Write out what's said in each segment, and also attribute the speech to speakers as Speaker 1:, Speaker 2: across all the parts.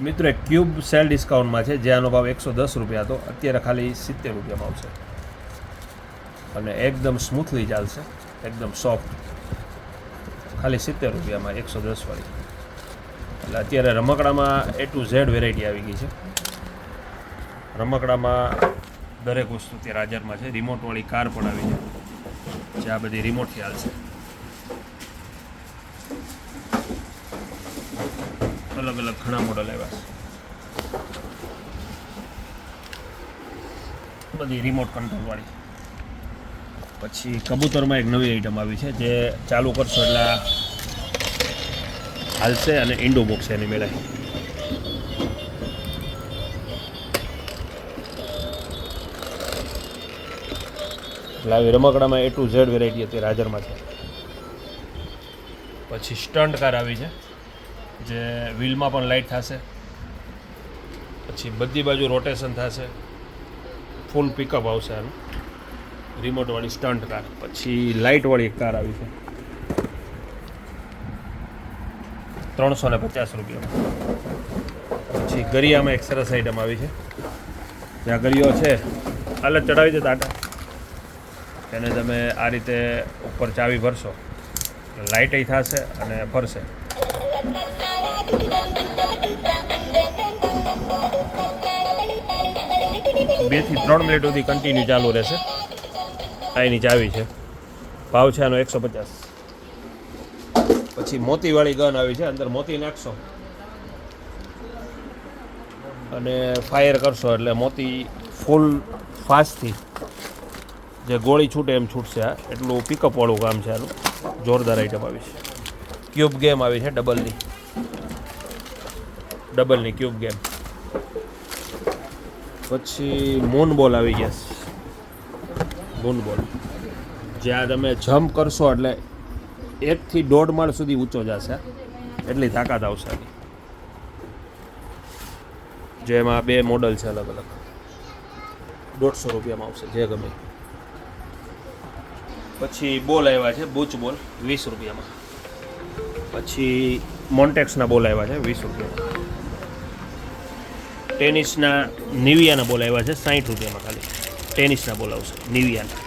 Speaker 1: મિત્રો એક cube cell ડિસ્કાઉન્ટમાં છે, જેનો ભાવ 110 રૂપિયા હતો, અત્યારે ખાલી 70 રૂપિયામાં આવશે અને એકદમ સ્મૂથલી ચાલશે, એકદમ સોફ્ટ, ખાલી 70 રૂપિયામાં 110 વાળી. એટલે અત્યારે રમકડામાં A to Z વેરાયટી આવી ગઈ છે. રમકડામાં દરેક વસ્તુ અત્યારે હાજરમાં છે. રિમોટવાળી કાર પણ આવી છે, જે આ બધી રિમોટથી હાલશે. અલગ અલગ ઘણા મોડલ આવ્યા છે, બધી રિમોટ કંટ્રોલવાળી. પછી કબૂતરમાં એક નવી આઈટમ આવી છે, જે ચાલુ કરશો એટલે હાલશે અને ઇન્ડો બોક્સ એની મેળાય. એટલે આવી રમકડામાં A to Z વેરાયટી અત્યારે હાજરમાં છે. પછી સ્ટન્ટ કાર આવી છે, જે વ્હીલમાં પણ લાઇટ થશે, પછી બધી બાજુ રોટેશન થશે, ફૂલ પિકઅપ આવશે આનું. રિમોટવાળી સ્ટન્ટ કાર. પછી લાઇટવાળી એક કાર આવી છે, 350 રૂપિયામાં. પછી ગરિયામાં એક સરસ આઈટમ આવી છે, જ્યાં ગરિયો છે હાલ જ ચડાવી દે તાટા, એને તમે આ રીતે ઉપર ચાવી ભરશો, લાઇટય થશે અને ફરશે. 2 થી 3 મિનિટ સુધી કન્ટિન્યુ ચાલુ રહેશે. આ એની ચાવી છે, ભાવ છે આનો 150. પછી મોતીવાળી ગન આવી છે, અંદર મોતી નાખશો અને ફાયર કરશો એટલે મોતી ફૂલ ફાસ્ટથી જે ગોળી છૂટે એમ છૂટશે. આ એટલું પિકઅપવાળું કામ છે આનું. જોરદાર આઈટમ આવી છે. ક્યુબ ગેમ આવી છે, ડબલની ક્યુબ ગેમ. પછી મૂન બોલ આવી ગયા છે. મૂન બોલ જ્યાં તમે જમ્પ કરશો એટલે 1 થી 1.5 માળ સુધી ઊંચો જશે, એટલી તાકાત આવશે આની. જેમાં 2 મોડલ છે અલગ અલગ. 150 રૂપિયામાં આવશે, જે ગમે. પછી બોલ આવ્યા છે, બુચ બોલ, 20 રૂપિયામાં. પછી મોન્ટેક્સના બોલ આવ્યા છે, 20 રૂપિયામાં. ટેનિસના નિવિયાના બોલ આવ્યા છે, 60 રૂપિયામાં ખાલી. ટેનિસના બોલ આવશે નિવિયાના.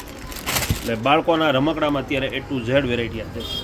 Speaker 1: એટલે બાળકોના રમકડામાં અત્યારે A to Z વેરાયટી આપે છે.